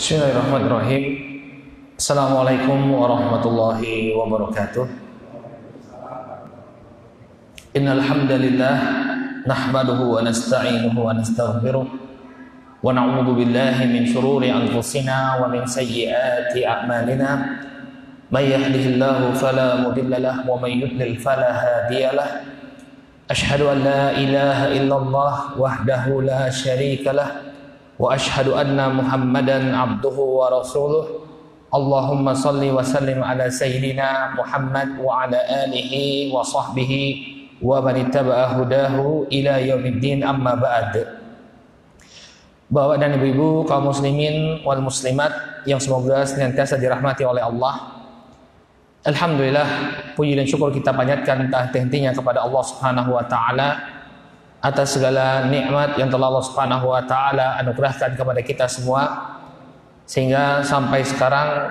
Bismillahirrahmanirrahim. Assalamualaikum warahmatullahi wabarakatuh. Innal hamdalillah nahmaduhu wa nasta'inuhu wa nastaghfiruh wa na'udzu billahi min shururi anfusina wa min sayyiati a'malina. May yahdihillahu fala mudilla lahu wa may yudlil fala hadiya lahu. Ashhadu an la ilaha illallah wahdahu la syarika lahu wa ashhadu anna Muhammadan abduhu wa rasuluh. Allahumma salli wa sallim ala sayyidina Muhammad wa ala alihi wa sahbihi wa man ittaba'a hudahu ila yaumiddin, amma ba'd. Bapak dan ibu-ibu kaum muslimin wal muslimat yang semoga senantiasa dirahmati oleh Allah. Alhamdulillah, puji dan syukur kita panjatkan tak henti-hentinya kepada Allah Subhanahu wa taala atas segala nikmat yang telah Allah Subhanahu wa taala anugerahkan kepada kita semua, sehingga sampai sekarang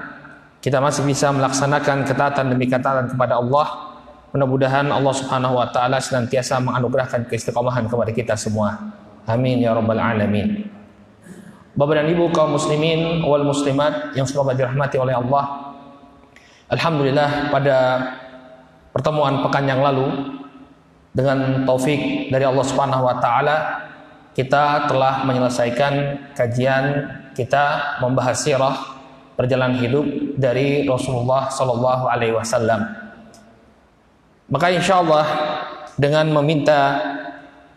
kita masih bisa melaksanakan ketaatan demi ketaatan kepada Allah. Mudah-mudahan Allah Subhanahu wa taala senantiasa menganugerahkan keistiqomahan kepada kita semua. Amin ya rabbal alamin. Bapak dan Ibu kaum muslimin wal muslimat yang semoga dirahmati oleh Allah. Alhamdulillah, pada pertemuan pekan yang lalu dengan taufik dari Allah Subhanahu wa taala kita telah menyelesaikan kajian kita membahas sirah perjalanan hidup dari Rasulullah sallallahu alaihi wasallam. Maka insyaallah dengan meminta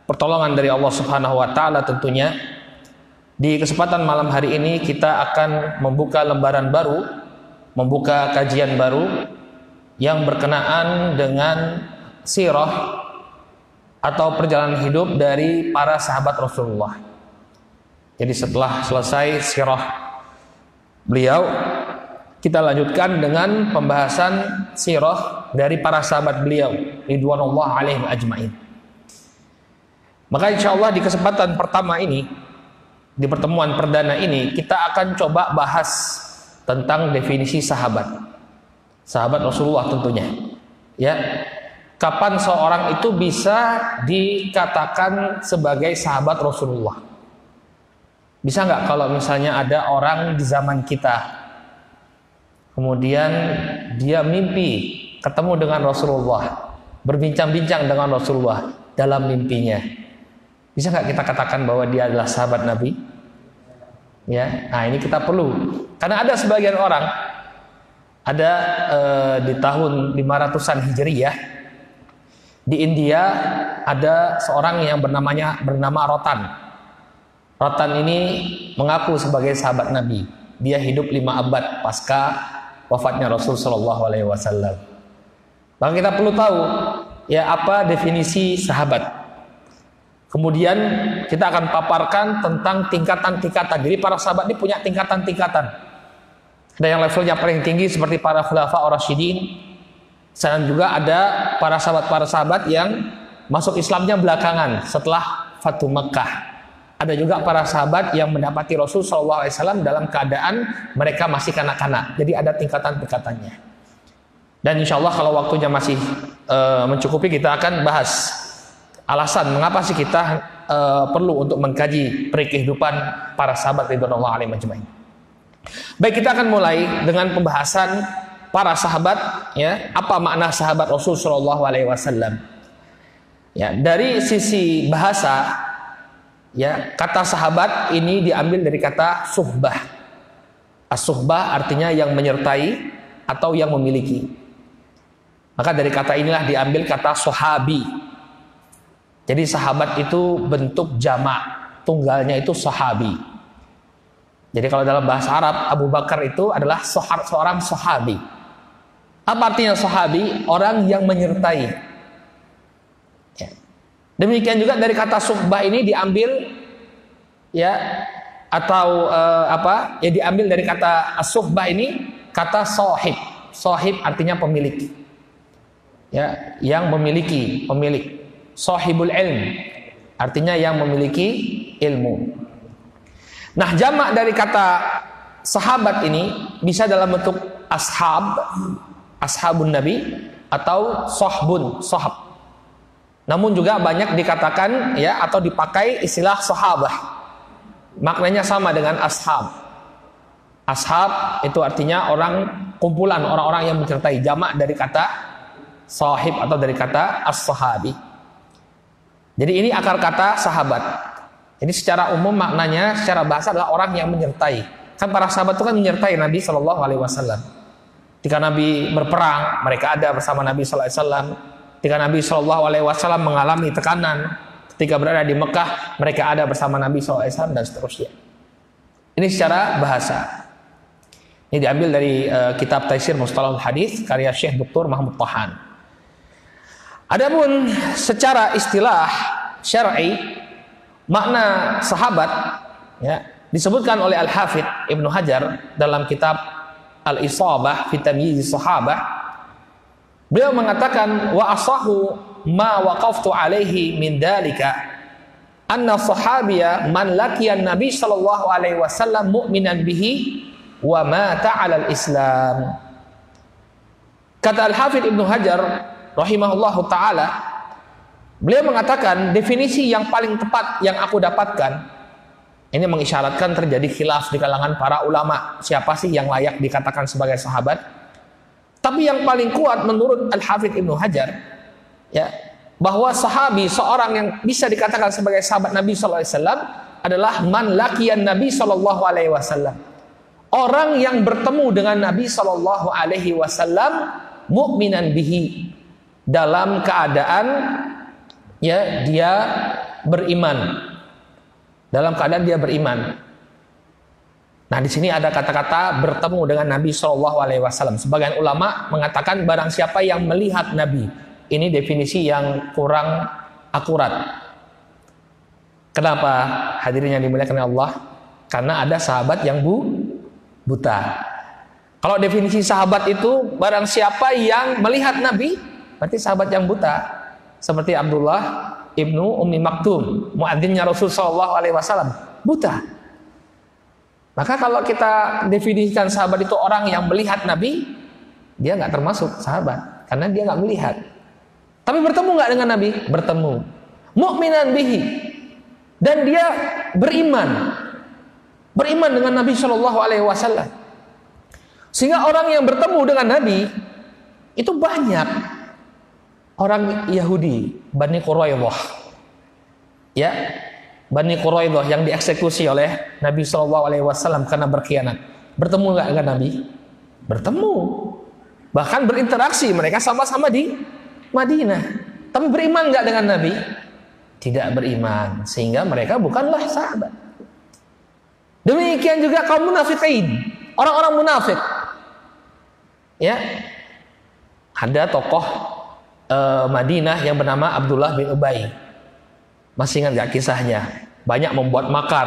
pertolongan dari Allah Subhanahu wa taala tentunya di kesempatan malam hari ini kita akan membuka lembaran baru, membuka kajian baru yang berkenaan dengan sirah atau perjalanan hidup dari para sahabat Rasulullah. Jadi setelah selesai sirah beliau, kita lanjutkan dengan pembahasan sirah dari para sahabat beliau ridwanullah alaihim ajmain. Maka insyaallah di kesempatan pertama ini, di pertemuan perdana ini, kita akan coba bahas tentang definisi sahabat. Sahabat Rasulullah tentunya. Ya. Kapan seorang itu bisa dikatakan sebagai sahabat Rasulullah? Bisa nggak kalau misalnya ada orang di zaman kita, kemudian dia mimpi ketemu dengan Rasulullah, berbincang-bincang dengan Rasulullah dalam mimpinya, bisa nggak kita katakan bahwa dia adalah sahabat Nabi? Ya, nah ini kita perlu, karena ada sebagian orang, ada di tahun 500-an Hijriyah di India ada seorang yang bernama Rotan. Rotan ini mengaku sebagai sahabat Nabi. Dia hidup 5 abad pasca wafatnya Rasul Shallallahu Alaihi Wasallam. Maka kita perlu tahu ya apa definisi sahabat. Kemudian kita akan paparkan tentang tingkatan-tingkatan. Jadi para sahabat ini punya tingkatan-tingkatan. Ada yang levelnya paling tinggi seperti para khulafa ar-rasyidin. Dan juga ada para sahabat yang masuk Islamnya belakangan setelah Fatu Makkah. Ada juga para sahabat yang mendapati Rasul SAW dalam keadaan mereka masih kanak-kanak. Jadi ada tingkatan-tingkatannya. Dan insya Allah kalau waktunya masih mencukupi, kita akan bahas alasan mengapa sih kita perlu untuk mengkaji kehidupan para sahabat ridwanullah alaihim ajmain. Baik, kita akan mulai dengan pembahasan para sahabat, ya, apa makna sahabat Rasul Shallallahu Alaihi Wasallam? Ya, dari sisi bahasa, ya, kata sahabat ini diambil dari kata suhbah. As-suhbah artinya yang menyertai atau yang memiliki. Maka dari kata inilah diambil kata sahabi. Jadi sahabat itu bentuk jamak, tunggalnya itu sahabi. Jadi kalau dalam bahasa Arab, Abu Bakar itu adalah seorang sahabi. Apa artinya sahabi? Orang yang menyertai. Ya. Demikian juga dari kata suhbah ini diambil, ya, atau ya diambil dari kata as-suhbah ini kata sahib. Sahib artinya pemilik. Ya, yang memiliki, pemilik. Sahibul ilm artinya yang memiliki ilmu. Nah, jamak dari kata sahabat ini bisa dalam bentuk ashab, ashabun Nabi, atau sahbun, sahab. Namun juga banyak dikatakan, ya, atau dipakai istilah sahabah. Maknanya sama dengan ashab. Ashab itu artinya orang, kumpulan orang-orang yang mencintai, jamak dari kata sahib atau dari kata as-sahabi. Jadi ini akar kata sahabat. Jadi secara umum maknanya secara bahasa adalah orang yang menyertai. Kan para sahabat itu kan menyertai Nabi Shallallahu Alaihi Wasallam. Ketika Nabi berperang, mereka ada bersama Nabi Sallallahu Alaihi Wasallam. Ketika Nabi Shallallahu Alaihi Wasallam mengalami tekanan, ketika berada di Mekah, mereka ada bersama Nabi Sallallahu Alaihi Wasallam dan seterusnya. Ini secara bahasa. Ini diambil dari kitab Taisir Mustalahul Hadis karya Syekh Dr. Mahmud Tahan. Adapun secara istilah syar'i, makna sahabat ya, disebutkan oleh Al-Hafidz Ibnu Hajar dalam kitab Al-Isabah fi Tamyiz Sahabah. Beliau mengatakan wa asahu ma waqaftu alaihi min dalika anna sahabiyya man laqiya Nabi sallallahu alaihi wasallam mu'minan bihi wa mata 'alal Islam. Kata Al-Hafidz Ibnu Hajar rahimahullahu taala, beliau mengatakan definisi yang paling tepat yang aku dapatkan, ini mengisyaratkan terjadi khilaf di kalangan para ulama siapa sih yang layak dikatakan sebagai sahabat. Tapi yang paling kuat menurut Al-Hafidz Ibnu Hajar ya, bahwa sahabi, seorang yang bisa dikatakan sebagai sahabat Nabi sallallahu alaihi wasallam adalah man laqiyan Nabi sallallahu alaihi wasallam. Orang yang bertemu dengan Nabi sallallahu alaihi wasallam mu'minan bihi, dalam keadaan ya dia beriman. Dalam keadaan dia beriman. Nah, di sini ada kata-kata bertemu dengan Nabi Shallallahu Alaihi Wasallam. Sebagian ulama mengatakan barang siapa yang melihat Nabi. Ini definisi yang kurang akurat. Kenapa? Hadirin yang dimuliakan Allah, karena ada sahabat yang buta. Kalau definisi sahabat itu barang siapa yang melihat Nabi, berarti sahabat yang buta. Seperti Abdullah ibnu Ummi Maktum, muadzinnya Rasul Shallallahu Alaihi Wasallam, buta. Maka kalau kita definisikan sahabat itu orang yang melihat Nabi, dia nggak termasuk sahabat karena dia nggak melihat. Tapi bertemu nggak dengan Nabi? Bertemu. Mu'minan bihi, dan dia beriman dengan Nabi Shallallahu Alaihi Wasallam. Sehingga orang yang bertemu dengan Nabi itu banyak. Orang Yahudi, Bani Quraidah, ya, Bani Quraidah yang dieksekusi oleh Nabi Shallallahu Alaihi Wasallam karena berkhianat, bertemu nggak dengan Nabi? Bertemu, bahkan berinteraksi, mereka sama-sama di Madinah. Tapi beriman nggak dengan Nabi? Tidak beriman, sehingga mereka bukanlah sahabat. Demikian juga kaum munafikin, orang-orang munafik, ya, ada tokoh Madinah yang bernama Abdullah bin Ubay. Masih ingat gak kisahnya? Banyak membuat makar.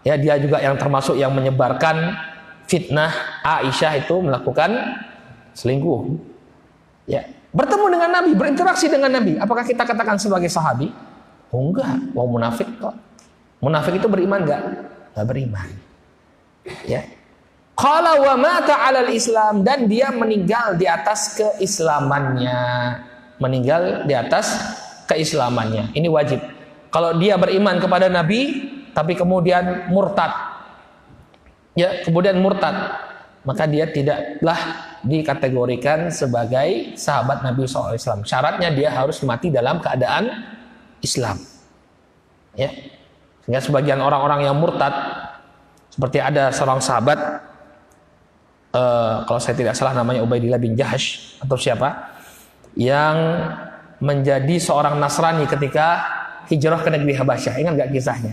Ya, dia juga yang termasuk yang menyebarkan fitnah Aisyah itu melakukan selingkuh. Ya, bertemu dengan Nabi, berinteraksi dengan Nabi. Apakah kita katakan sebagai sahabi? Oh enggak, wong munafik kok. Munafik itu beriman enggak? Enggak beriman. Ya. Qala wa mata 'alal Islam, dan dia meninggal di atas keislamannya. Meninggal di atas keislamannya. Ini wajib. Kalau dia beriman kepada Nabi tapi kemudian murtad. Ya, kemudian murtad, maka dia tidaklah dikategorikan sebagai sahabat Nabi SAW. Syaratnya dia harus mati dalam keadaan Islam. Ya. Sehingga sebagian orang-orang yang murtad, seperti ada seorang sahabat, kalau saya tidak salah namanya Ubaidillah bin Jahash atau siapa, yang menjadi seorang Nasrani ketika hijrah ke negeri Habasyah. Ingat gak kisahnya?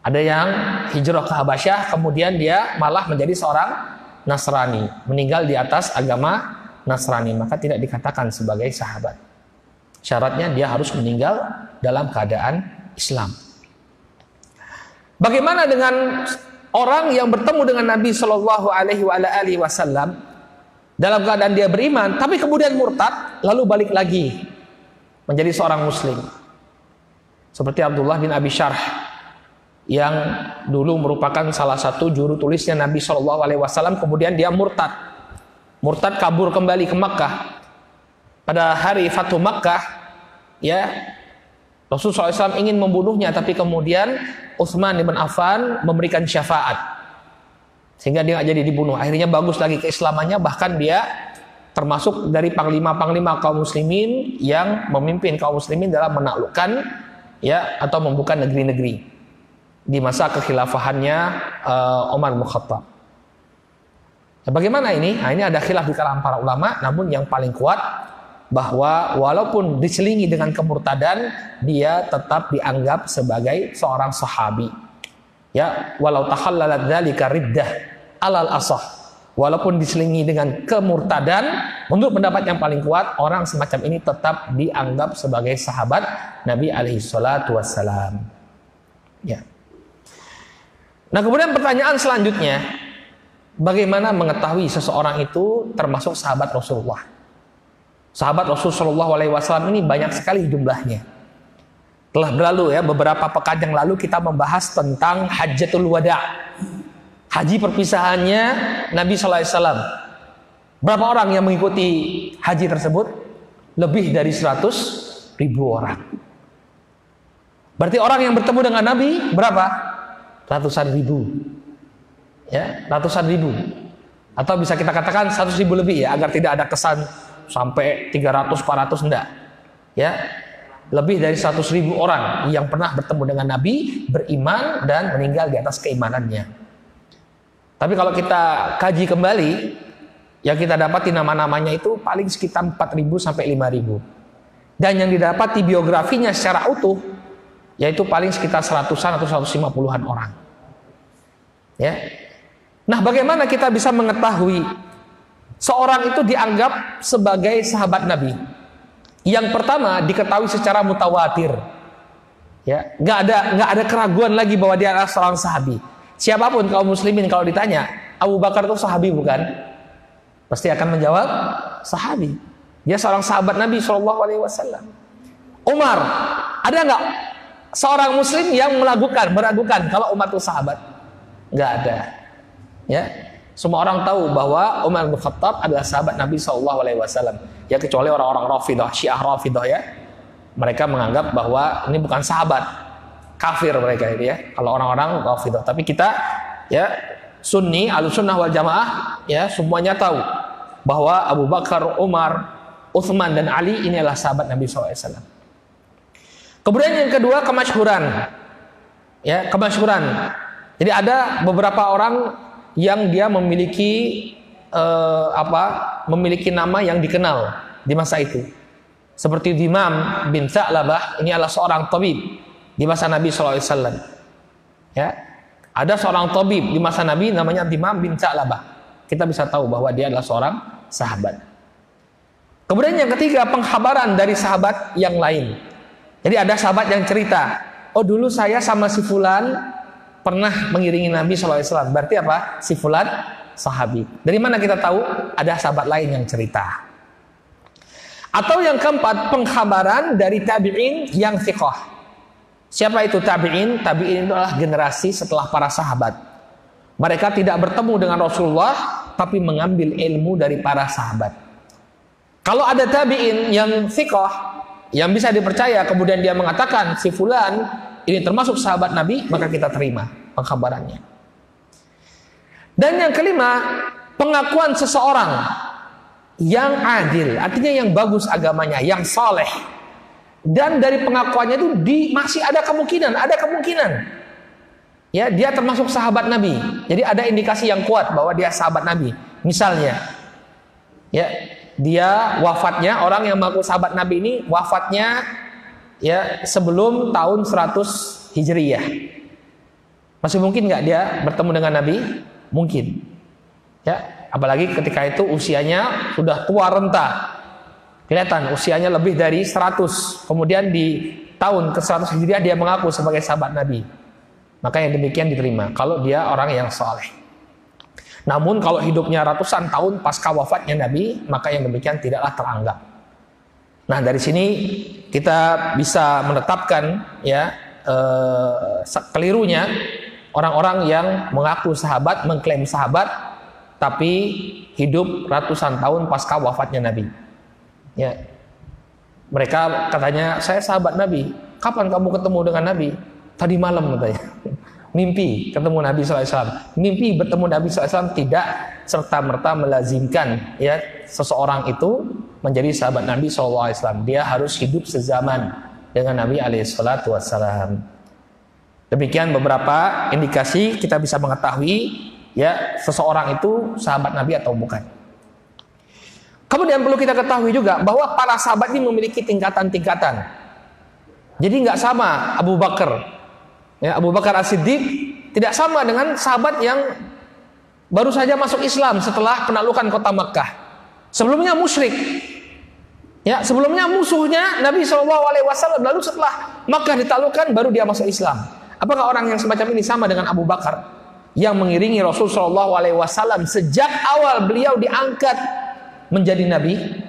Ada yang hijrah ke Habasyah, kemudian dia malah menjadi seorang Nasrani, meninggal di atas agama Nasrani, maka tidak dikatakan sebagai sahabat. Syaratnya dia harus meninggal dalam keadaan Islam. Bagaimana dengan orang yang bertemu dengan Nabi Shallallahu Alaihi Wasallam dalam keadaan dia beriman, tapi kemudian murtad, lalu balik lagi menjadi seorang Muslim, seperti Abdullah bin Abi Syarh yang dulu merupakan salah satu juru tulisnya Nabi Shallallahu Alaihi Wasallam, kemudian dia murtad kabur kembali ke Makkah. Pada hari Fathu Makkah, ya, Rasulullah SAW ingin membunuhnya, tapi kemudian Utsman bin Affan memberikan syafaat. sehingga dia nggak jadi dibunuh. Akhirnya bagus lagi keislamannya, bahkan dia termasuk dari panglima-panglima kaum muslimin yang memimpin kaum muslimin dalam menaklukkan ya atau membuka negeri-negeri di masa kekhilafahannya Umar bin Khattab. Nah, bagaimana ini? Nah, ini ada khilaf di kalangan para ulama, namun yang paling kuat bahwa walaupun diselingi dengan kemurtadan, dia tetap dianggap sebagai seorang sahabi. Ya, walau takhallalat dzalika riddah alal asah. Walaupun diselingi dengan kemurtadan, menurut pendapat yang paling kuat, orang semacam ini tetap dianggap sebagai sahabat Nabi alaihi salatu wassalam. Ya. Nah, kemudian pertanyaan selanjutnya, bagaimana mengetahui seseorang itu termasuk sahabat Rasulullah? Sahabat Rasulullah SAW ini banyak sekali jumlahnya. Telah berlalu ya, beberapa pekan yang lalu kita membahas tentang Hajjatul Wada', haji perpisahannya Nabi SAW. Berapa orang yang mengikuti haji tersebut? Lebih dari 100.000 orang. Berarti orang yang bertemu dengan Nabi berapa? Ratusan ribu. Ya, ratusan ribu. Atau bisa kita katakan 100.000 lebih ya, agar tidak ada kesan sampai 300, 400, enggak. Ya, lebih dari 100.000 orang yang pernah bertemu dengan Nabi, beriman dan meninggal di atas keimanannya. Tapi kalau kita kaji kembali, yang kita dapati nama-namanya itu paling sekitar 4.000 sampai 5.000. Dan yang didapati biografinya secara utuh, yaitu paling sekitar 100-an atau 150-an orang. Ya. Nah, bagaimana kita bisa mengetahui seorang itu dianggap sebagai sahabat Nabi? Yang pertama, diketahui secara mutawatir. Ya, nggak ada keraguan lagi bahwa dia adalah seorang sahabi. Siapapun kaum muslimin kalau ditanya, Abu Bakar itu sahabi bukan? Pasti akan menjawab sahabi. Dia seorang sahabat Nabi SAW. Umar, ada nggak seorang muslim yang meragukan kalau Umar itu sahabat? Nggak ada. Ya. Semua orang tahu bahwa Umar bin Khattab adalah sahabat Nabi SAW. Ya, kecuali orang-orang Rafidah, Syiah Rafidah ya. Mereka menganggap bahwa ini bukan sahabat, kafir mereka itu ya. Kalau orang-orang Rafidah. Tapi kita ya Sunni, Ahlussunnah wal Jamaah ya semuanya tahu bahwa Abu Bakar, Umar, Utsman dan Ali ini adalah sahabat Nabi SAW. Kemudian yang kedua, kemasyhuran. Ya, kemasyhuran. Jadi ada beberapa orang yang dia memiliki memiliki nama yang dikenal di masa itu. Seperti Dimam bin Tha'labah, ini adalah seorang tabib di masa Nabi SAW. Ya, ada seorang tabib di masa Nabi namanya Dimam bin Tha'labah. Kita bisa tahu bahwa dia adalah seorang sahabat. Kemudian yang ketiga, pengkhabaran dari sahabat yang lain. Jadi ada sahabat yang cerita, oh dulu saya sama si fulan pernah mengiringi Nabi SAW. Berarti apa? Si fulan sahabi. Dari mana kita tahu? Ada sahabat lain yang cerita. Atau yang keempat, pengkhabaran dari tabi'in yang thiqah. Siapa itu tabi'in? Tabi'in itu adalah generasi setelah para sahabat. Mereka tidak bertemu dengan Rasulullah, tapi mengambil ilmu dari para sahabat. Kalau ada tabi'in yang thiqah, yang bisa dipercaya, kemudian dia mengatakan si fulan ini termasuk sahabat Nabi, maka kita terima pengkhabarannya. Dan yang kelima, pengakuan seseorang yang adil, artinya yang bagus agamanya, yang saleh. Dan dari pengakuannya itu masih ada kemungkinan. Ya, dia termasuk sahabat Nabi. Jadi ada indikasi yang kuat bahwa dia sahabat Nabi. Misalnya, ya, dia wafatnya, orang yang mengaku sahabat Nabi ini wafatnya ya sebelum tahun 100 Hijriyah. Masih mungkin nggak dia bertemu dengan Nabi? Mungkin. Ya, apalagi ketika itu usianya sudah tua renta. Kelihatan usianya lebih dari 100. Kemudian di tahun ke-100 Hijriah dia mengaku sebagai sahabat Nabi. Maka yang demikian diterima kalau dia orang yang saleh. Namun kalau hidupnya ratusan tahun pasca wafatnya Nabi, maka yang demikian tidaklah teranggap. Nah, dari sini kita bisa menetapkan ya kelirunya orang-orang yang mengaku sahabat, mengklaim sahabat, tapi hidup ratusan tahun pasca wafatnya Nabi. Ya, mereka katanya saya sahabat Nabi. Kapan kamu ketemu dengan Nabi? Tadi malam katanya. mimpi ketemu Nabi SAW. Mimpi bertemu Nabi SAW tidak serta-merta melazimkan ya seseorang itu menjadi sahabat Nabi SAW. Dia harus hidup sezaman dengan Nabi SAW. Demikian beberapa indikasi kita bisa mengetahui ya seseorang itu sahabat Nabi atau bukan. Kemudian perlu kita ketahui juga bahwa para sahabat ini memiliki tingkatan-tingkatan. Jadi nggak sama Abu Bakar. Ya, Abu Bakar As-Siddiq tidak sama dengan sahabat yang baru saja masuk Islam setelah penaklukan kota Makkah. Sebelumnya musyrik. Ya, sebelumnya musuhnya Nabi SAW. Lalu setelah Makkah ditaklukkan baru dia masuk Islam. Apakah orang yang semacam ini sama dengan Abu Bakar yang mengiringi Rasul SAW sejak awal beliau diangkat menjadi Nabi?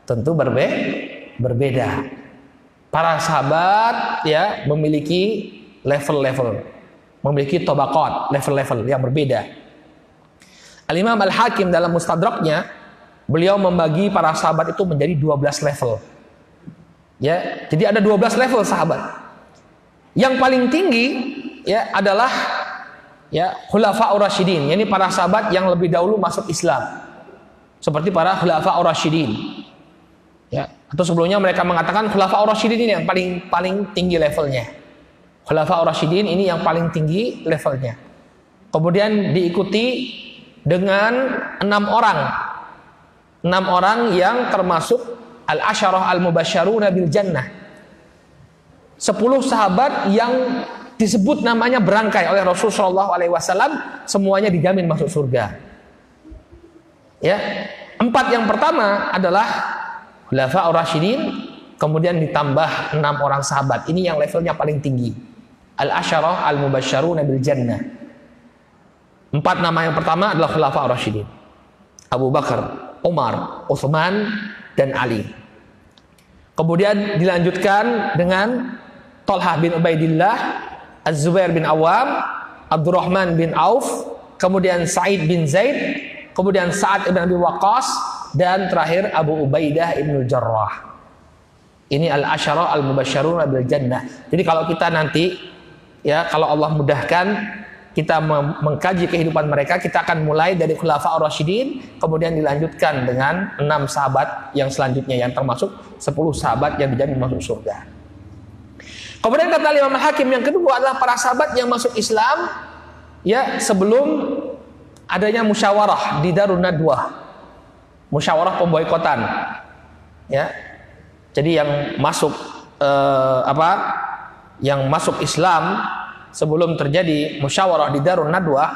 Tentu berbeda. Para sahabat ya memiliki level-level, memiliki tabaqat, level-level yang berbeda. Al-Imam Al-Hakim dalam Mustadraknya beliau membagi para sahabat itu menjadi 12 level. Ya, jadi ada 12 level sahabat. Yang paling tinggi ya adalah ya Khulafaur Rasyidin, yakni para sahabat yang lebih dahulu masuk Islam. Seperti para Khulafaur Rasyidin. Ya, atau sebelumnya mereka mengatakan Khulafaur Rasyidin ini yang paling tinggi levelnya. Khulafaur Rasyidin ini yang paling tinggi levelnya. Kemudian diikuti dengan 6 orang. 6 orang yang termasuk Al-Asyarah Al-Mubasysyaruna bil Jannah. 10 sahabat yang disebut namanya berangkai oleh Rasulullah SAW, semuanya dijamin masuk surga. Ya, 4 yang pertama adalah Khulafaur Rasyidin, kemudian ditambah 6 orang sahabat. Ini yang levelnya paling tinggi. Al-Asyarah Al-Mubasysyaruna bil Jannah. 4 nama yang pertama adalah Khulafaur Rasyidin. Abu Bakar, Umar, Utsman, dan Ali. Kemudian dilanjutkan dengan Thalhah bin Ubaidillah, Az-Zubair bin Awam, Abdurrahman bin Auf, kemudian Sa'id bin Zaid, kemudian Sa'ad bin Abi Waqqas, dan terakhir Abu Ubaidah ibn Jarrah. Ini Al-Asyarah Al-Mubasysyaruna bil Jannah. Jadi kalau kita nanti ya kalau Allah mudahkan kita mengkaji kehidupan mereka, kita akan mulai dari Khulafaur Rasyidin, kemudian dilanjutkan dengan 6 sahabat yang selanjutnya yang termasuk 10 sahabat yang dijamin masuk surga. Kemudian kata Imam Al-Hakim yang kedua adalah para sahabat yang masuk Islam ya sebelum adanya musyawarah di Darun Nadwah, musyawarah pemboikotan. Ya, jadi yang masuk yang masuk Islam sebelum terjadi musyawarah di Darun Nadwah,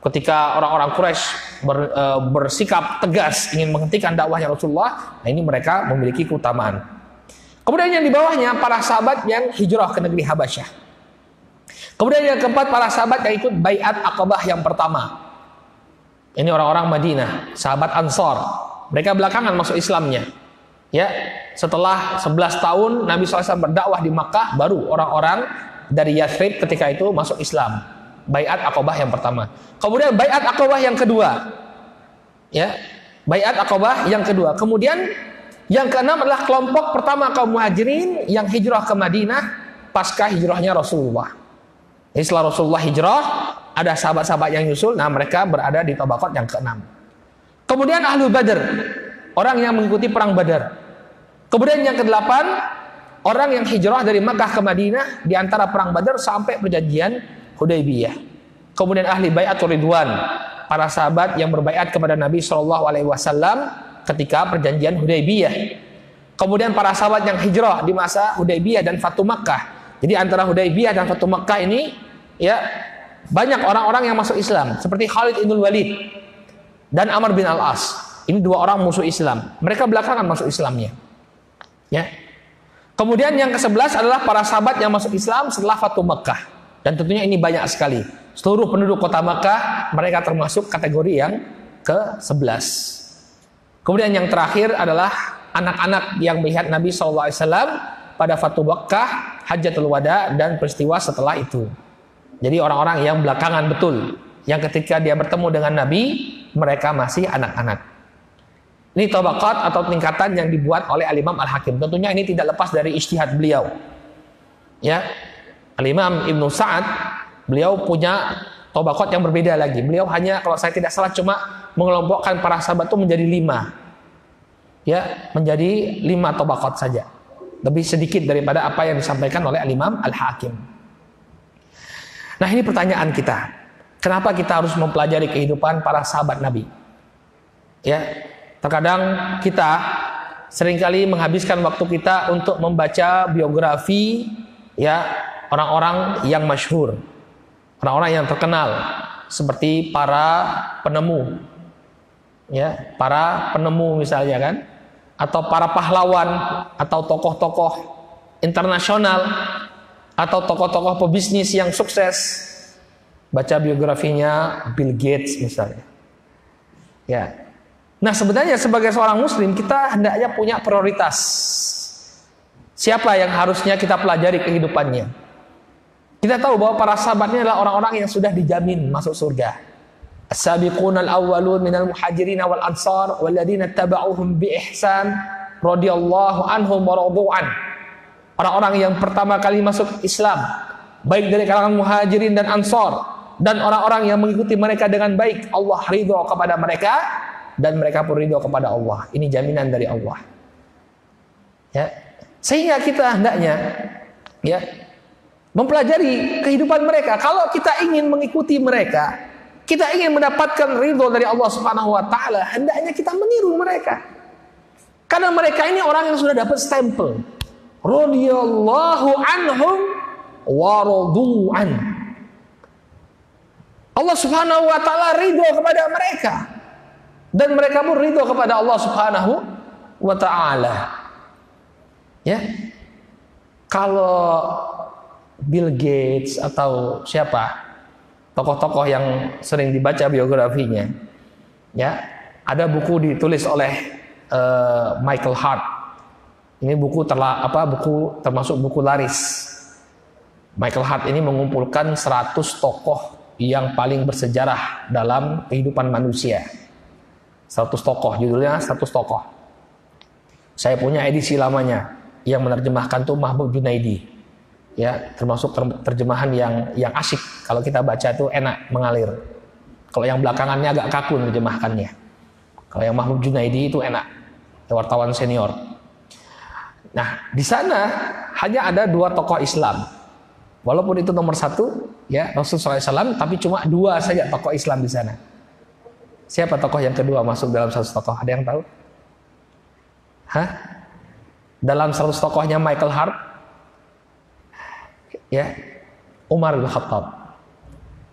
ketika orang-orang Quraisy bersikap tegas ingin menghentikan dakwahnya Rasulullah, nah ini mereka memiliki keutamaan. Kemudian yang di bawahnya para sahabat yang hijrah ke negeri Habasyah. Kemudian yang keempat para sahabat yang ikut Baiat Aqabah yang pertama. Ini orang-orang Madinah, sahabat Ansor. Mereka belakangan masuk Islamnya. Ya, setelah 11 tahun Nabi SAW berdakwah di Makkah, baru orang-orang dari Yathrib ketika itu masuk Islam. Baiat Aqabah yang pertama. Kemudian Baiat Aqabah yang kedua. Ya, Baiat Aqabah yang kedua. Kemudian yang keenam adalah kelompok pertama kaum Muhajirin yang hijrah ke Madinah pasca hijrahnya Rasulullah. Jadi setelah Rasulullah hijrah, ada sahabat-sahabat yang nyusul, nah mereka berada di tabaqat yang keenam. Kemudian Ahlul Badr, orang yang mengikuti perang Badar. Kemudian yang kedelapan, orang yang hijrah dari Makkah ke Madinah di antara perang Badar sampai perjanjian Hudaybiyah. Kemudian ahli bai'atur ridwan, para sahabat yang berbaiat kepada Nabi SAW ketika perjanjian Hudaybiyah. Kemudian para sahabat yang hijrah di masa Hudaybiyah dan Fatu Makkah. Jadi antara Hudaybiyah dan Fatu Makkah ini ya banyak orang-orang yang masuk Islam seperti Khalid ibn Walid dan Amr bin Al-As. Ini 2 orang musuh Islam. Mereka belakangan masuk Islamnya. Ya. Kemudian yang ke-11 adalah para sahabat yang masuk Islam setelah Fatu Makkah. Dan tentunya ini banyak sekali. Seluruh penduduk kota Makkah mereka termasuk kategori yang ke-11. Kemudian yang terakhir adalah anak-anak yang melihat Nabi SAW pada Fatu Makkah, Hajjatul Wada, dan peristiwa setelah itu. Jadi orang-orang yang belakangan betul, yang ketika dia bertemu dengan Nabi, mereka masih anak-anak. Ini tabaqat atau tingkatan yang dibuat oleh Al-Imam Al-Hakim. Tentunya ini tidak lepas dari ijtihad beliau. Ya, Al-Imam Ibnu Sa'ad beliau punya tabaqat yang berbeda lagi. Beliau hanya, kalau saya tidak salah, cuma mengelompokkan para sahabat itu menjadi 5. Ya, menjadi 5 tabaqat saja. Lebih sedikit daripada apa yang disampaikan oleh Al-Imam Al-Hakim. Nah, ini pertanyaan kita. Kenapa kita harus mempelajari kehidupan para sahabat Nabi? Ya, terkadang kita seringkali menghabiskan waktu kita untuk membaca biografi ya orang-orang yang masyhur, orang-orang yang terkenal, seperti para penemu, ya, para penemu misalnya kan, atau para pahlawan, atau tokoh-tokoh internasional, atau tokoh-tokoh pebisnis yang sukses. Baca biografinya Bill Gates misalnya. Ya. Nah, sebenarnya sebagai seorang muslim kita hendaknya punya prioritas. Siapa yang harusnya kita pelajari kehidupannya? Kita tahu bahwa para sahabatnya adalah orang-orang yang sudah dijamin masuk surga. As-sabiqunal awwalun minal muhajirin wal ansar walladzina tabauhum bi ihsan radhiyallahu anhum wa radu an. Orang-orang yang pertama kali masuk Islam, baik dari kalangan muhajirin dan ansar, dan orang-orang yang mengikuti mereka dengan baik, Allah ridho kepada mereka dan mereka pun ridho kepada Allah. Ini jaminan dari Allah. Ya. Sehingga kita hendaknya ya mempelajari kehidupan mereka. Kalau kita ingin mengikuti mereka, kita ingin mendapatkan ridho dari Allah Subhanahu wa taala, hendaknya kita meniru mereka. Karena mereka ini orang yang sudah dapat stempel radhiyallahu anhum wa radu an. Allah Subhanahu wa taala ridho kepada mereka dan mereka pun ridho kepada Allah Subhanahu wa taala. Ya. Kalau Bill Gates atau siapa tokoh-tokoh yang sering dibaca biografinya, ya, ada buku ditulis oleh Michael Hart. Ini buku termasuk buku laris. Michael Hart ini mengumpulkan 100 tokoh yang paling bersejarah dalam kehidupan manusia. 100 tokoh, judulnya 100 tokoh. Saya punya edisi lamanya yang menerjemahkan tuh Mahmud Junaidi. Ya, termasuk terjemahan yang asyik. Kalau kita baca tuh enak, mengalir. Kalau yang belakangannya agak kaku menerjemahkannya. Kalau yang Mahmud Junaidi itu enak, wartawan senior. Nah, di sana hanya ada 2 tokoh Islam. Walaupun itu nomor 1, ya, Rasulullah SAW, tapi cuma 2 saja tokoh Islam di sana. Siapa tokoh yang kedua masuk dalam 100 tokoh? Ada yang tahu? Hah? Dalam 100 tokohnya Michael Hart, ya, Umar bin Khattab.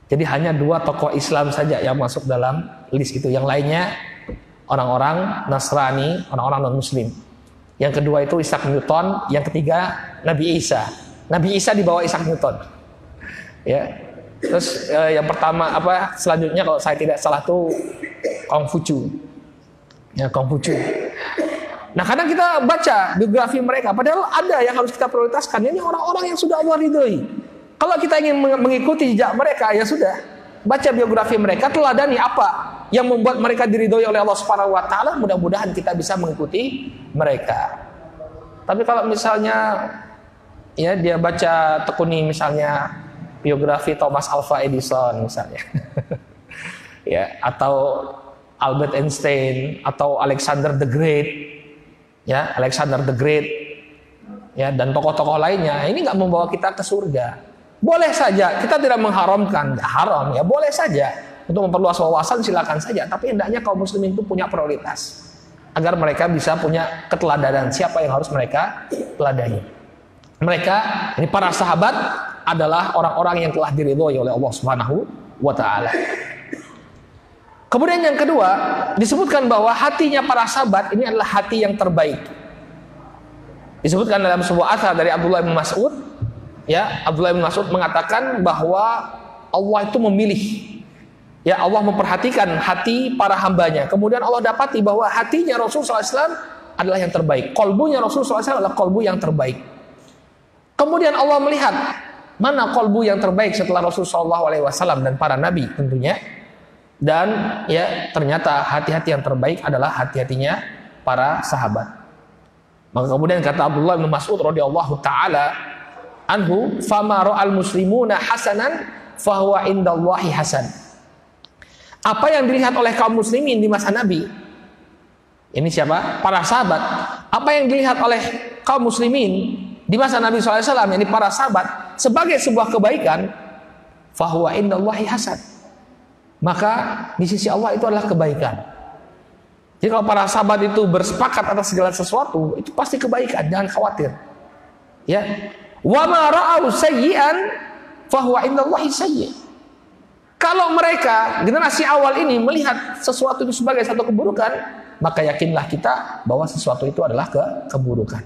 Jadi hanya 2 tokoh Islam saja yang masuk dalam list itu. Yang lainnya orang-orang Nasrani, orang-orang non-Muslim. Yang kedua itu Isaac Newton, yang ketiga Nabi Isa. Nabi Isa di bawah Isaac Newton. Ya. Terus yang pertama selanjutnya kalau saya tidak salah tuh Kongfucu. Ya, Kongfucu. Nah, kadang kita baca biografi mereka, padahal ada yang harus kita prioritaskan. Ini orang-orang yang sudah Allah ridhoi. Kalau kita ingin mengikuti jejak mereka, ya sudah, baca biografi mereka, teladani apa yang membuat mereka diridhoi oleh Allah Subhanahu wa taala, mudah-mudahan kita bisa mengikuti mereka. Tapi kalau misalnya ya dia baca tekuni misalnya biografi Thomas Alva Edison misalnya. Ya, atau Albert Einstein atau Alexander the Great. Ya, Alexander the Great. Ya, dan tokoh-tokoh lainnya, ini nggak membawa kita ke surga. Boleh saja, kita tidak mengharamkan, haram ya, boleh saja untuk memperluas wawasan silakan saja, tapi hendaknya kaum muslimin itu punya prioritas agar mereka bisa punya keteladanan siapa yang harus mereka teladani. Mereka, ini para sahabat adalah orang-orang yang telah diridhoi oleh Allah Subhanahu wa taala. Kemudian yang kedua, disebutkan bahwa hatinya para sahabat ini adalah hati yang terbaik. Disebutkan dalam sebuah atsar dari Abdullah bin Mas'ud, ya, Abdullah bin Mas'ud mengatakan bahwa Allah itu memilih. Ya, Allah memperhatikan hati para hambanya. Kemudian Allah dapati bahwa hatinya Rasulullah SAW adalah yang terbaik. Kolbunya Rasulullah SAW adalah kolbu yang terbaik. Kemudian Allah melihat mana kolbu yang terbaik setelah Rasulullah SAW dan para nabi tentunya. Dan ya ternyata hati-hati yang terbaik adalah hati-hatinya para sahabat. Maka kemudian kata Abdullah bin Mas'ud radhiyallahu taala anhu, "Fama ra'al muslimuna hasanan fahuwa indallahi hasan. Apa yang dilihat oleh kaum muslimin di masa Nabi, ini siapa? Para sahabat. Apa yang dilihat oleh kaum muslimin di masa Nabi SAW, ini para sahabat, sebagai sebuah kebaikan, fahuwa indallahi hasan, maka di sisi Allah itu adalah kebaikan. Jadi kalau para sahabat itu bersepakat atas segala sesuatu, itu pasti kebaikan, jangan khawatir. Ya, wa ma ra'au sayyi'an fahuwa indallahi sayyi'. Kalau mereka generasi awal ini melihat sesuatu itu sebagai satu keburukan, maka yakinlah kita bahwa sesuatu itu adalah keburukan.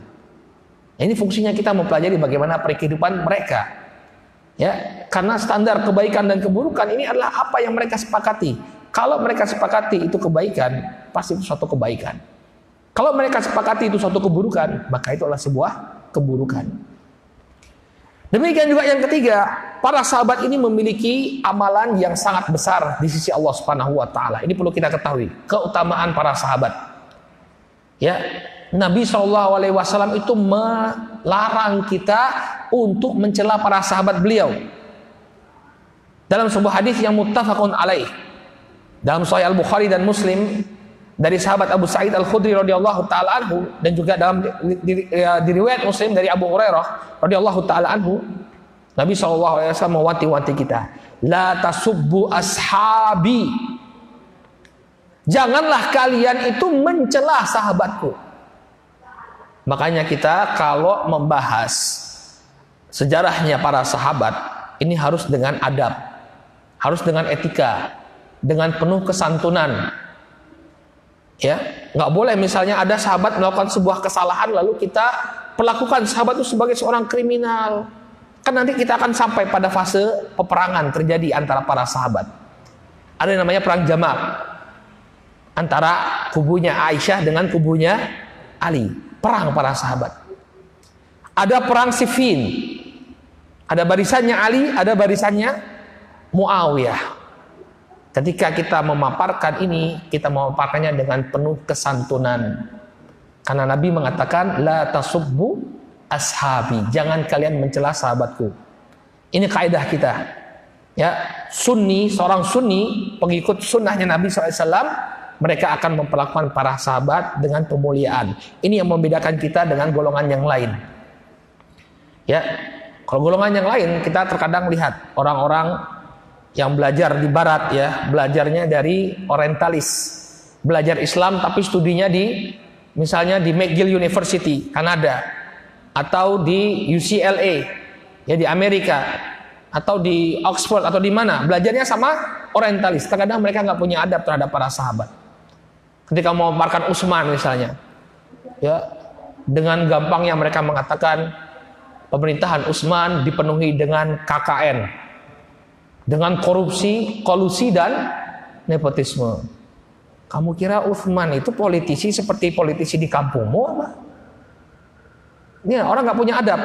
Ini fungsinya kita mempelajari bagaimana kehidupan mereka. Ya, karena standar kebaikan dan keburukan ini adalah apa yang mereka sepakati. Kalau mereka sepakati itu kebaikan, pasti itu suatu kebaikan. Kalau mereka sepakati itu suatu keburukan, maka itu adalah sebuah keburukan. Demikian juga yang ketiga, para sahabat ini memiliki amalan yang sangat besar di sisi Allah Subhanahu wa taala. Ini perlu kita ketahui, keutamaan para sahabat. Ya, Nabi SAW itu melarang kita untuk mencela para sahabat beliau. Dalam sebuah hadis yang muttafaqun alaih, dalam Sahih Al-Bukhari dan Muslim, dari sahabat Abu Sa'id Al-Khudri radhiyallahu taala anhu, dan juga dalam di riwayat Muslim dari Abu Hurairah radhiyallahu taala anhu, Nabi SAW mewanti-wanti kita, la tasubbu ashabi, janganlah kalian itu mencela sahabatku. Makanya kita kalau membahas sejarahnya para sahabat, ini harus dengan adab, harus dengan etika, dengan penuh kesantunan. Ya, nggak boleh misalnya ada sahabat melakukan sebuah kesalahan lalu kita perlakukan sahabat itu sebagai seorang kriminal. Kan nanti kita akan sampai pada fase peperangan terjadi antara para sahabat. Ada yang namanya perang Jamal antara kubunya Aisyah dengan kubunya Ali. Perang para sahabat. Ada perang Siffin. Ada barisannya Ali, ada barisannya Muawiyah. Ketika kita memaparkan ini, kita memaparkannya dengan penuh kesantunan. Karena Nabi mengatakan, la tasubbu ashabi, jangan kalian mencela sahabatku. Ini kaidah kita. Ya, Sunni, seorang Sunni, pengikut sunnahnya Nabi SAW, mereka akan memperlakukan para sahabat dengan pemuliaan. Ini yang membedakan kita dengan golongan yang lain. Ya, kalau golongan yang lain, kita terkadang lihat orang-orang yang belajar di barat, ya, belajarnya dari orientalis, belajar Islam tapi studinya di misalnya di McGill University Kanada, atau di UCLA ya di Amerika, atau di Oxford atau di mana, belajarnya sama orientalis. Terkadang mereka nggak punya adab terhadap para sahabat. Ketika mau memaparkan Utsman misalnya, ya, dengan gampangnya mereka mengatakan pemerintahan Utsman dipenuhi dengan KKN, dengan korupsi, kolusi, dan nepotisme. Kamu kira Utsman itu politisi seperti politisi di kampungmu apa? Ini orang nggak punya adab.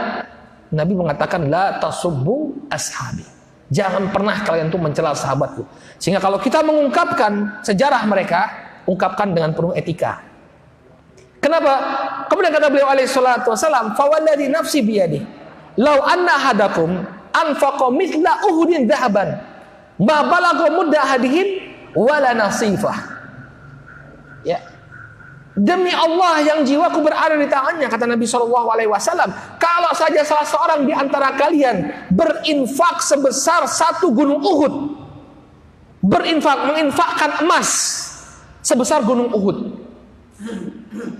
Nabi mengatakan la tasubbu ashabi, jangan pernah kalian tuh mencela sahabatku. Sehingga kalau kita mengungkapkan sejarah mereka, ungkapkan dengan penuh etika. Kenapa? Kemudian kata beliau alaihi salatu wasalam, fawalladzi nafsi biyadi law anna hadakum anfaqa mithla uhudin dhahaban ma balagha mudda ahadihim wala nasifah. Ya, demi Allah yang jiwaku berada di tangannya, kata Nabi SAW, kalau saja salah seorang di antara kalian berinfak sebesar satu gunung Uhud, menginfakkan emas sebesar gunung Uhud.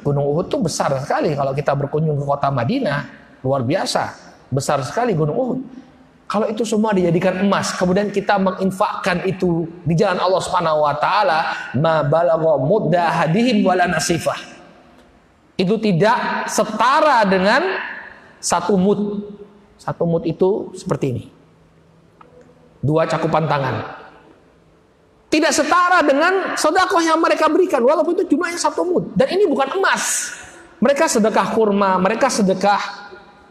Gunung Uhud itu besar sekali. Kalau kita berkunjung ke kota Madinah, luar biasa besar sekali gunung Uhud. Kalau itu semua dijadikan emas, kemudian kita menginfakkan itu di jalan Allah Subhanahu wa taala, ma balagha mudda hadihim wala nasifah. Itu tidak setara dengan satu mud. Satu mud itu seperti ini. 2 cakupan tangan. Tidak setara dengan sedekah yang mereka berikan, walaupun itu jumlahnya 1 mud. Dan ini bukan emas. Mereka sedekah kurma, mereka sedekah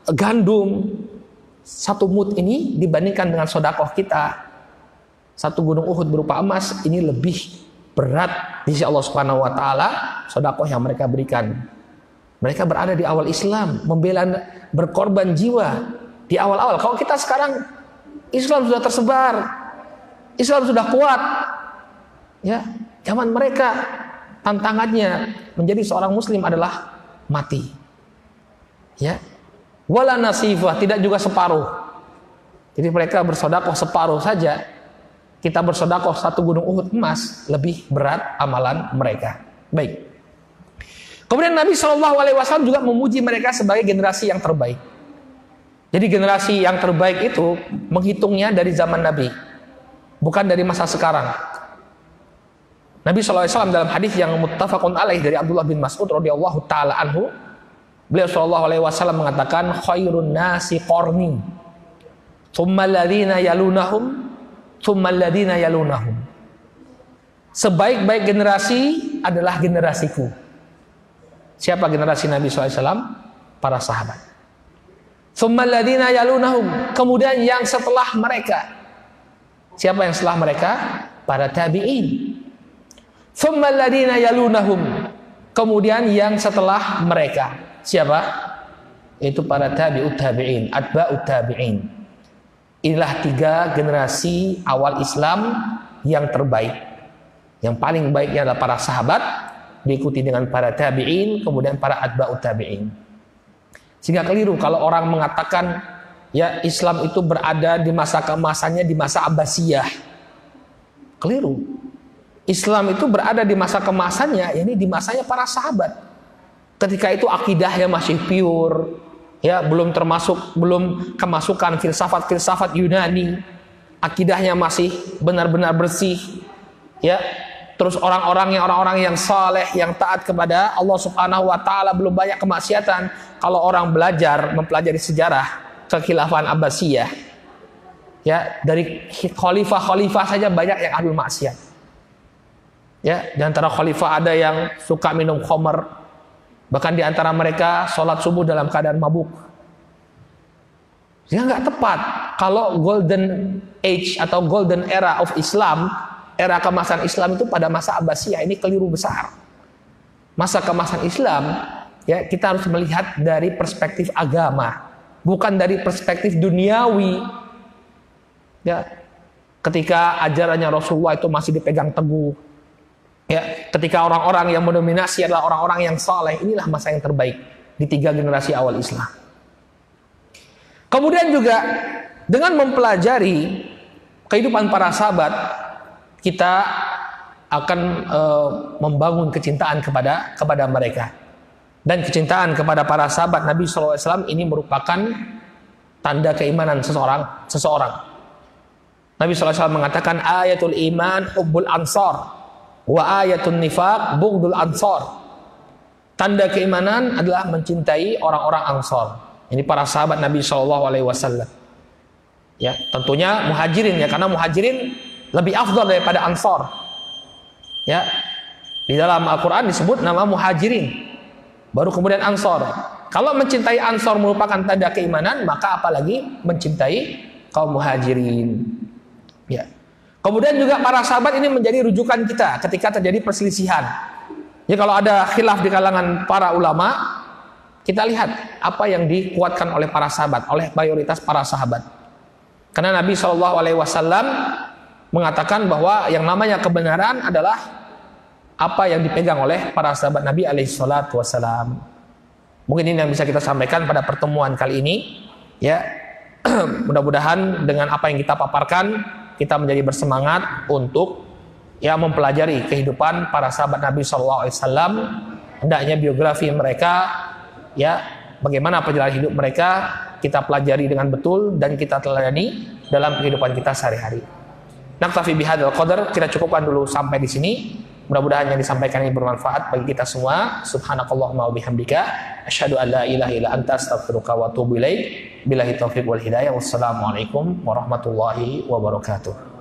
gandum. 1 mud ini dibandingkan dengan sedekah kita 1 gunung Uhud berupa emas, ini lebih berat di sisi Allah Subhanahu wa taala sedekah yang mereka berikan. Mereka berada di awal Islam, membela, berkorban jiwa di awal-awal. Kalau kita sekarang Islam sudah tersebar, Islam sudah kuat. Ya, zaman mereka tantangannya menjadi seorang muslim adalah mati. Ya. Wala nasifah, tidak juga separuh. Jadi mereka bersedekah separuh saja. Kita bersedekah 1 gunung Uhud emas, lebih berat amalan mereka. Baik. Kemudian Nabi SAW juga memuji mereka sebagai generasi yang terbaik. Jadi generasi yang terbaik itu menghitungnya dari zaman Nabi, bukan dari masa sekarang. Nabi SAW dalam hadis yang muttafaqun alaih dari Abdullah bin Mas'ud radhiyallahu taala anhu, beliau SAW mengatakan, khairun nasi qarni, tsumma alladziina yalunahum, tsumma alladziina yalunahum. Sebaik-baik generasi adalah generasiku. Siapa generasi Nabi SAW? Para sahabat. Tsumma alladziina yalunahum, kemudian yang setelah mereka. Siapa yang setelah mereka? Para tabi'in. Tsumma alladziina yalunahum, kemudian yang setelah mereka. Siapa? Itu para tabi'ut tabi'in, atba'ut tabi'in. Inilah 3 generasi awal Islam yang terbaik. Yang paling baiknya adalah para sahabat, diikuti dengan para tabi'in, kemudian para atba'ut tabi'in. Sehingga keliru kalau orang mengatakan ya Islam itu berada di masa keemasannya di masa Abbasiyah. Keliru. Islam itu berada di masa kemasannya, ini di masanya para sahabat. Ketika itu akidahnya masih pure, ya belum kemasukan filsafat Yunani, akidahnya masih benar-benar bersih, ya. Terus orang-orang yang saleh, yang taat kepada Allah Subhanahu wa taala, belum banyak kemaksiatan. Kalau orang mempelajari sejarah kekhilafan Abbasiyah, ya, dari khalifah saja banyak yang ahli maksiat. Ya, di antara khalifah ada yang suka minum khamr, bahkan di antara mereka sholat subuh dalam keadaan mabuk. Ya nggak tepat kalau golden age atau golden era of Islam, era kemasan Islam itu pada masa Abbasiyah, ini keliru besar. Masa kemasan Islam, ya kita harus melihat dari perspektif agama, bukan dari perspektif duniawi. Ya, ketika ajarannya Rasulullah itu masih dipegang teguh, ya, ketika orang-orang yang mendominasi adalah orang-orang yang saleh, inilah masa yang terbaik di 3 generasi awal Islam. Kemudian juga dengan mempelajari kehidupan para sahabat, kita akan membangun kecintaan kepada mereka. Dan kecintaan kepada para sahabat Nabi SAW ini merupakan tanda keimanan seseorang. Nabi SAW mengatakan ayatul iman hubbul ansar wa ayatul nifaq bughdul ansar. Tanda keimanan adalah mencintai orang-orang Ansar. Ini para sahabat Nabi SAW. Ya, tentunya muhajirin, ya, karena muhajirin lebih afdal daripada Ansar. Ya, di dalam Al-Quran disebut nama muhajirin, baru kemudian Ansar. Kalau mencintai Ansar merupakan tanda keimanan, maka apalagi mencintai kaum muhajirin. Ya. Kemudian juga para sahabat ini menjadi rujukan kita ketika terjadi perselisihan. Ya, kalau ada khilaf di kalangan para ulama, kita lihat apa yang dikuatkan oleh para sahabat, oleh mayoritas para sahabat. Karena Nabi SAW mengatakan bahwa yang namanya kebenaran adalah apa yang dipegang oleh para sahabat Nabi SAW. Mungkin ini yang bisa kita sampaikan pada pertemuan kali ini. Ya, mudah-mudahan dengan apa yang kita paparkan, kita menjadi bersemangat untuk ya mempelajari kehidupan para sahabat Nabi SAW. Hendaknya biografi mereka, ya, bagaimana perjalanan hidup mereka kita pelajari dengan betul dan kita teladani dalam kehidupan kita sehari-hari. Naktafi bihadzal qadar, kita cukupkan dulu sampai di sini. Mudah-mudahan yang disampaikan ini bermanfaat bagi kita semua. Subhanakallahumma wa bihamdika asyhadu an la ilaha illa anta astaghfiruka wa atubu ilaik. Billahi taufiq wal hidayah. Wassalamualaikum warahmatullahi wabarakatuh.